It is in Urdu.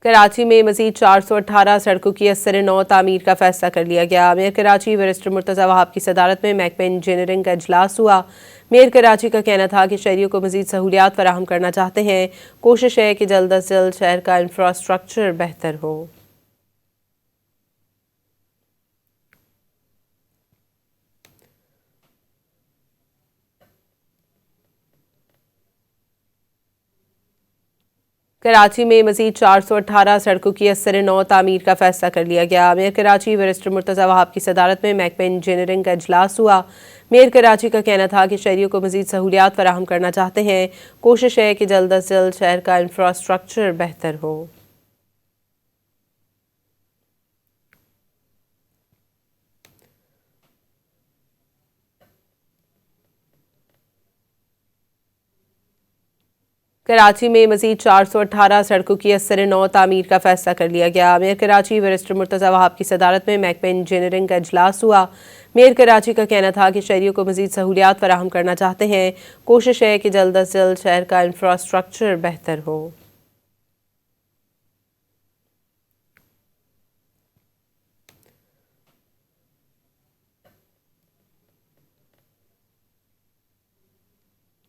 کراچی میں مزید 418 سڑکوں کی اثر نو تعمیر کا فیصلہ کر لیا گیا۔ میئر کراچی بیرسٹر مرتضی وہاب کی صدارت میں محکمہ انجینئرنگ کا اجلاس ہوا۔ میئر کراچی کا کہنا تھا کہ شہریوں کو مزید سہولیات فراہم کرنا چاہتے ہیں۔ کوشش ہے کہ جلد از جلد شہر کا انفراسٹرکچر بہتر ہو۔ کراچی میں مزید 418 سڑکوں کی اثر نو تعمیر کا فیصلہ کر لیا گیا۔ میئر کراچی بیرسٹر مرتضی وہاب کی صدارت میں محکمہ انجینئرنگ کا اجلاس ہوا۔ میئر کراچی کا کہنا تھا کہ شہریوں کو مزید سہولیات فراہم کرنا چاہتے ہیں۔ کوشش ہے کہ جلد از جلد شہر کا انفراسٹرکچر بہتر ہو۔ کراچی میں مزید 418 سڑکوں کی اثر نو تعمیر کا فیصلہ کر لیا گیا۔ میئر کراچی بیرسٹر مرتضی وہاب کی صدارت میں محکمہ انجینئرنگ کا اجلاس ہوا۔ میئر کراچی کا کہنا تھا کہ شہریوں کو مزید سہولیات فراہم کرنا چاہتے ہیں۔ کوشش ہے کہ جلد از جلد شہر کا انفراسٹرکچر بہتر ہو۔